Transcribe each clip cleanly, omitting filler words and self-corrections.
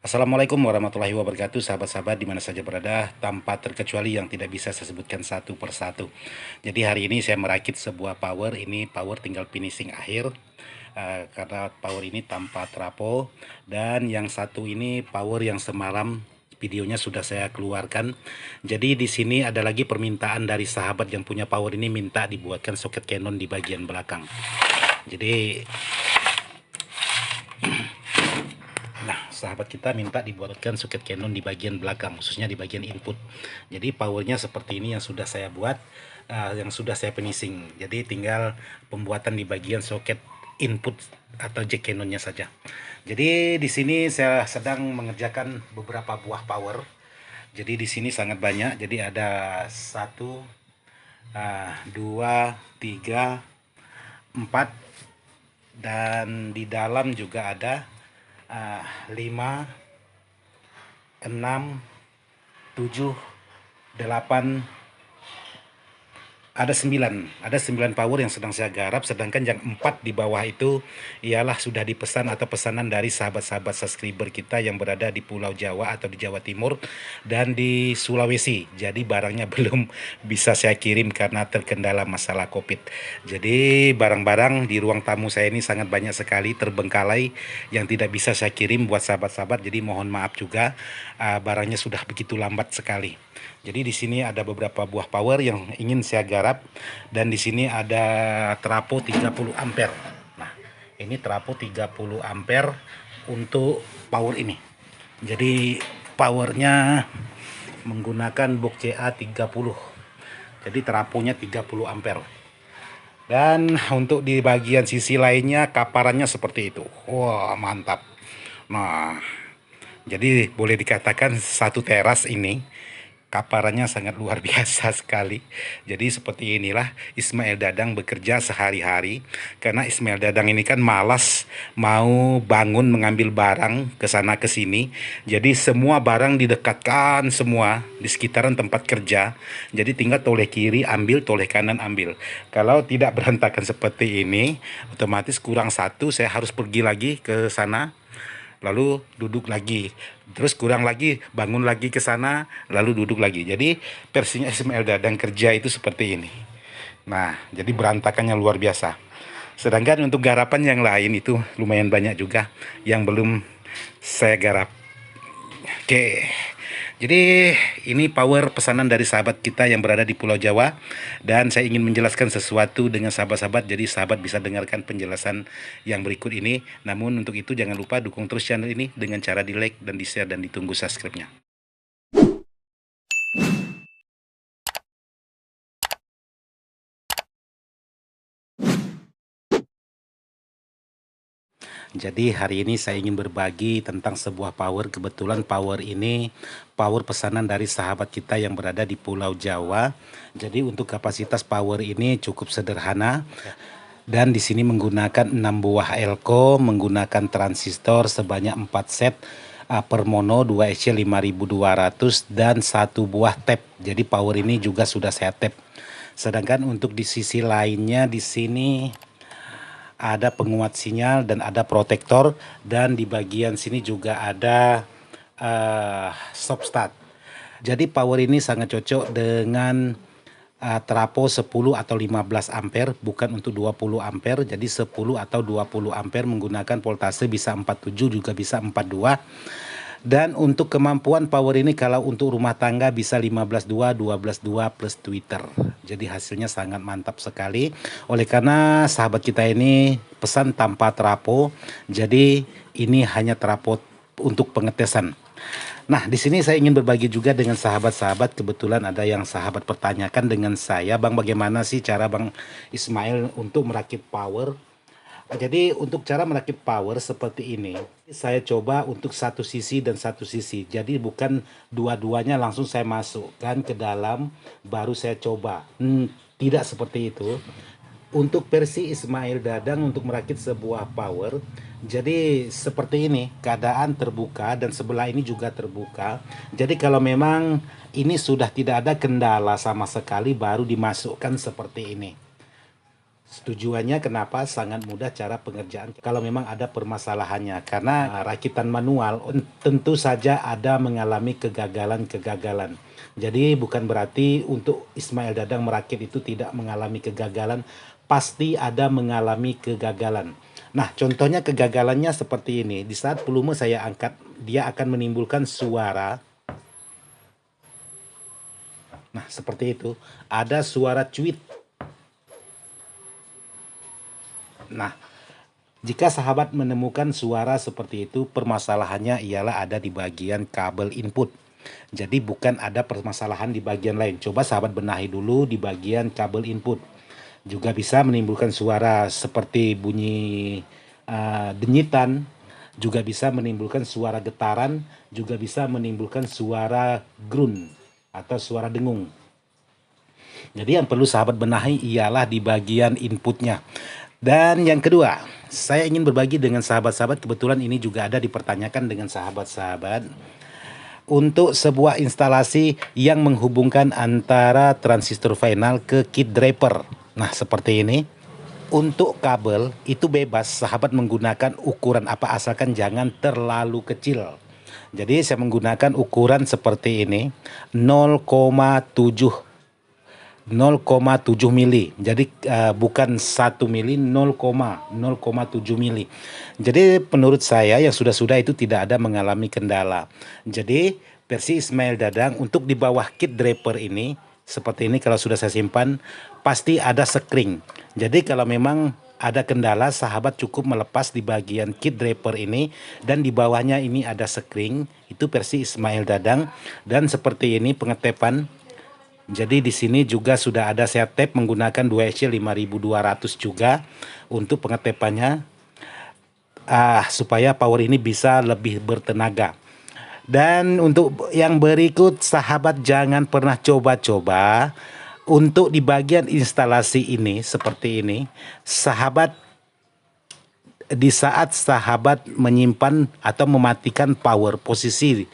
Assalamualaikum warahmatullahi wabarakatuh, sahabat-sahabat di mana saja berada, tanpa terkecuali yang tidak bisa saya sebutkan satu persatu. Jadi hari ini saya merakit sebuah power, ini power tinggal finishing akhir, karena power ini tanpa trapo, dan yang satu ini power yang semalam videonya sudah saya keluarkan. Jadi di sini ada lagi permintaan dari sahabat yang punya power ini, minta dibuatkan soket Canon di bagian belakang. Jadi sahabat kita minta dibuatkan soket Canon di bagian belakang, khususnya di bagian input. Jadi powernya seperti ini yang sudah saya buat, yang sudah saya finishing. Jadi tinggal pembuatan di bagian soket input atau jack Canonnya saja. Jadi di sini saya sedang mengerjakan beberapa buah power. Jadi di sini sangat banyak. Jadi ada 1, 2, 3, 4, dan di dalam juga ada 5, 6, 7, 8, ada 9 power yang sedang saya garap, sedangkan yang 4 di bawah itu ialah sudah dipesan atau pesanan dari sahabat-sahabat subscriber kita yang berada di Pulau Jawa atau di Jawa Timur dan di Sulawesi. Jadi barangnya belum bisa saya kirim karena terkendala masalah COVID. Jadi barang-barang di ruang tamu saya ini sangat banyak sekali terbengkalai yang tidak bisa saya kirim buat sahabat-sahabat. Jadi mohon maaf juga, barangnya sudah begitu lambat sekali. Jadi di sini ada beberapa buah power yang ingin saya garap, dan di sini ada trapo 30 ampere. Nah, ini trapo 30 ampere untuk power ini. Jadi powernya menggunakan box CA30. Jadi traponya 30 ampere. Dan untuk di bagian sisi lainnya kaparannya seperti itu. Wah, mantap. Nah, jadi boleh dikatakan satu teras ini kaparannya sangat luar biasa sekali. Jadi seperti inilah Ismail Dadang bekerja sehari-hari, karena Ismail Dadang ini kan malas mau bangun mengambil barang ke sana ke sini. Jadi semua barang didekatkan semua di sekitaran tempat kerja. Jadi tinggal toleh kiri ambil, toleh kanan ambil. Kalau tidak berantakan seperti ini, otomatis kurang satu, saya harus pergi lagi ke sana, lalu duduk lagi, terus kurang lagi, bangun lagi ke sana, lalu duduk lagi. Jadi versinya Ismail Dadang kerja itu seperti ini. Nah, jadi berantakannya luar biasa. Sedangkan untuk garapan yang lain itu lumayan banyak juga yang belum saya garap. Oke. Jadi ini power pesanan dari sahabat kita yang berada di Pulau Jawa, dan saya ingin menjelaskan sesuatu dengan sahabat-sahabat, jadi sahabat bisa dengarkan penjelasan yang berikut ini. Namun untuk itu jangan lupa dukung terus channel ini dengan cara di like dan di share dan ditunggu subscribe-nya. Jadi hari ini saya ingin berbagi tentang sebuah power. Kebetulan power ini power pesanan dari sahabat kita yang berada di Pulau Jawa. Jadi untuk kapasitas power ini cukup sederhana. Dan di sini menggunakan 6 buah elko, menggunakan transistor sebanyak 4 set per mono 2 SC 5200 dan 1 buah tap. Jadi power ini juga sudah saya tap. Sedangkan untuk di sisi lainnya di sini ada penguat sinyal dan ada protektor, dan di bagian sini juga ada stop start. Jadi power ini sangat cocok dengan trapo 10 atau 15 ampere, bukan untuk 20 ampere. Jadi 10 atau 20 ampere menggunakan voltase bisa 47 juga bisa 42. Dan untuk kemampuan power ini kalau untuk rumah tangga bisa 15.2, 12.2 plus Twitter. Jadi hasilnya sangat mantap sekali. Oleh karena sahabat kita ini pesan tanpa trapo, jadi ini hanya trapo untuk pengetesan. Nah, di sini saya ingin berbagi juga dengan sahabat-sahabat. Kebetulan ada yang sahabat pertanyakan dengan saya, Bang, bagaimana sih cara Bang Ismail untuk merakit power? Jadi untuk cara merakit power seperti ini, saya coba untuk satu sisi dan satu sisi. Jadi bukan dua-duanya langsung saya masukkan ke dalam, baru saya coba. Tidak seperti itu. Untuk versi Ismail Dadang untuk merakit sebuah power, jadi seperti ini, keadaan terbuka dan sebelah ini juga terbuka. Jadi kalau memang ini sudah tidak ada kendala sama sekali, baru dimasukkan seperti ini. Tujuannya kenapa? Sangat mudah cara pengerjaan kalau memang ada permasalahannya. Karena rakitan manual tentu saja ada mengalami kegagalan-kegagalan. Jadi bukan berarti untuk Ismail Dadang merakit itu tidak mengalami kegagalan. Pasti ada mengalami kegagalan. Nah, contohnya kegagalannya seperti ini. Di saat volume saya angkat, dia akan menimbulkan suara. Nah, seperti itu. Ada suara cuit. Nah, jika sahabat menemukan suara seperti itu, permasalahannya ialah ada di bagian kabel input. Jadi bukan ada permasalahan di bagian lain. Coba sahabat benahi dulu di bagian kabel input. Juga bisa menimbulkan suara seperti bunyi denyitan, juga bisa menimbulkan suara getaran, juga bisa menimbulkan suara grunt atau suara dengung. Jadi yang perlu sahabat benahi ialah di bagian inputnya. Dan yang kedua, saya ingin berbagi dengan sahabat-sahabat, kebetulan ini juga ada dipertanyakan dengan sahabat-sahabat, untuk sebuah instalasi yang menghubungkan antara transistor final ke kit draper. Nah, seperti ini. Untuk kabel itu bebas, sahabat menggunakan ukuran apa asalkan jangan terlalu kecil. Jadi saya menggunakan ukuran seperti ini, 0,7 mili. Jadi bukan 1 mili, 0,7 mili. Jadi menurut saya yang sudah-sudah itu tidak ada mengalami kendala. Jadi versi Ismail Dadang untuk di bawah kit draper ini seperti ini, kalau sudah saya simpan pasti ada sekring. Jadi kalau memang ada kendala, sahabat cukup melepas di bagian kit draper ini dan di bawahnya ini ada sekring. Itu versi Ismail Dadang. Dan seperti ini pengetepan. Jadi di sini juga sudah ada saya tape menggunakan 2SC 5200 juga untuk pengetepannya, supaya power ini bisa lebih bertenaga. Dan untuk yang berikut, sahabat jangan pernah coba-coba untuk di bagian instalasi ini seperti ini. Sahabat di saat sahabat menyimpan atau mematikan power posisi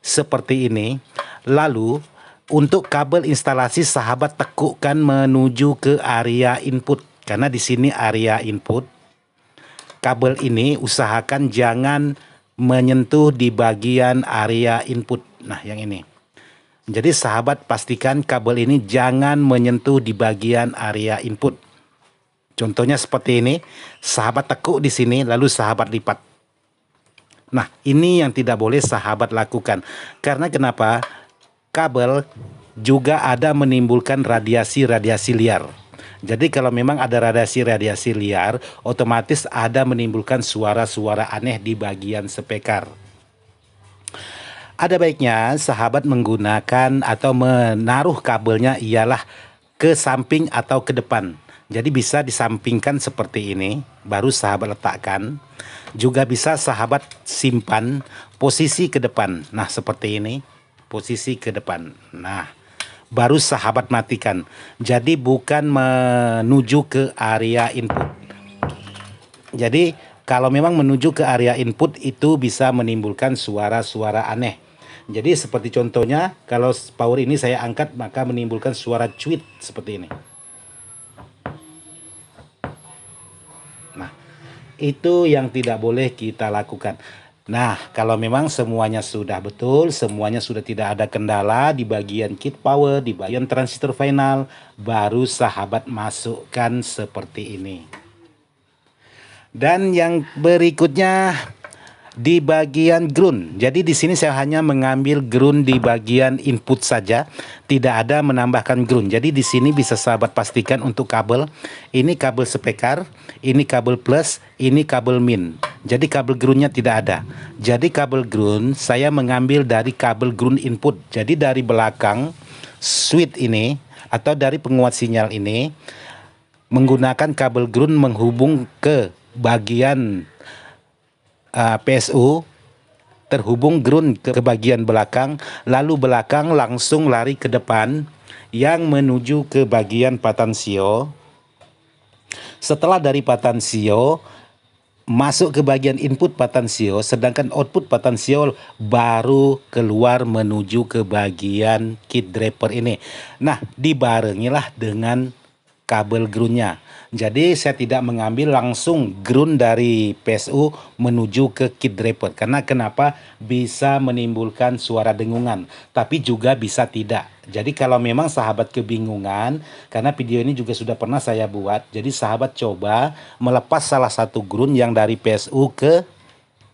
seperti ini, lalu untuk kabel instalasi sahabat tekukkan menuju ke area input, karena di sini area input. Kabel ini usahakan jangan menyentuh di bagian area input. Nah, yang ini. Jadi sahabat pastikan kabel ini jangan menyentuh di bagian area input. Contohnya seperti ini, sahabat tekuk di sini lalu sahabat lipat. Nah, ini yang tidak boleh sahabat lakukan. Karena kenapa? Kabel juga ada menimbulkan radiasi-radiasi liar. Jadi kalau memang ada radiasi-radiasi liar, otomatis ada menimbulkan suara-suara aneh di bagian spekar. Ada baiknya sahabat menggunakan atau menaruh kabelnya ialah ke samping atau ke depan. Jadi bisa disampingkan seperti ini, baru sahabat letakkan. Juga bisa sahabat simpan posisi ke depan. Nah, seperti ini, posisi ke depan. Nah, baru sahabat matikan. Jadi bukan menuju ke area input. Jadi kalau memang menuju ke area input itu bisa menimbulkan suara-suara aneh. Jadi seperti contohnya, kalau power ini saya angkat maka menimbulkan suara cuit seperti ini. Nah, itu yang tidak boleh kita lakukan. Nah, kalau memang semuanya sudah betul, semuanya sudah tidak ada kendala di bagian kit power, di bagian transistor final, baru sahabat masukkan seperti ini. Dan yang berikutnya di bagian ground. Jadi di sini saya hanya mengambil ground di bagian input saja, tidak ada menambahkan ground. Jadi di sini bisa sahabat pastikan untuk kabel, ini kabel spekar, ini kabel plus, ini kabel min. Jadi kabel groundnya tidak ada. Jadi kabel ground saya mengambil dari kabel ground input. Jadi dari belakang switch ini atau dari penguat sinyal ini menggunakan kabel ground menghubung ke bagian PSU, terhubung ground ke bagian belakang, lalu belakang langsung lari ke depan yang menuju ke bagian patansio. Setelah dari patansio masuk ke bagian input patansio, sedangkan output patansio baru keluar menuju ke bagian kit draper ini. Nah, dibarengilah dengan kabel groundnya. Jadi saya tidak mengambil langsung ground dari PSU menuju ke kit draper. Karena kenapa? Bisa menimbulkan suara dengungan, tapi juga bisa tidak. Jadi kalau memang sahabat kebingungan, karena video ini juga sudah pernah saya buat, jadi sahabat coba melepas salah satu ground yang dari PSU ke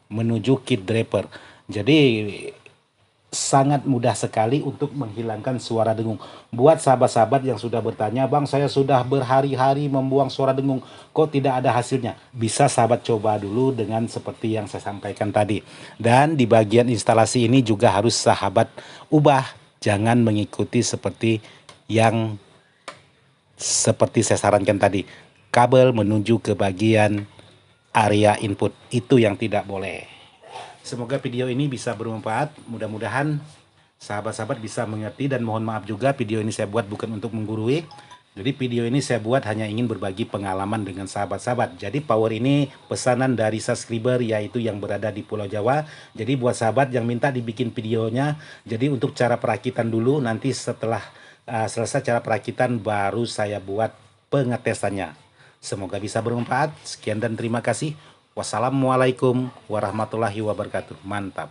menuju kit draper. Jadi sangat mudah sekali untuk menghilangkan suara dengung. Buat sahabat-sahabat yang sudah bertanya, Bang, saya sudah berhari-hari membuang suara dengung, kok tidak ada hasilnya? Bisa sahabat coba dulu dengan seperti yang saya sampaikan tadi. Dan di bagian instalasi ini juga harus sahabat ubah, jangan mengikuti seperti saya sarankan tadi. Kabel menuju ke bagian area input, itu yang tidak boleh. Semoga video ini bisa bermanfaat. Mudah-mudahan sahabat-sahabat bisa mengerti, dan mohon maaf juga video ini saya buat bukan untuk menggurui. Jadi video ini saya buat hanya ingin berbagi pengalaman dengan sahabat-sahabat. Jadi power ini pesanan dari subscriber yaitu yang berada di Pulau Jawa. Jadi buat sahabat yang minta dibikin videonya, jadi untuk cara perakitan dulu, nanti setelah selesai cara perakitan baru saya buat pengetesannya. Semoga bisa bermanfaat. Sekian dan terima kasih. Wassalamualaikum warahmatullahi wabarakatuh. Mantap.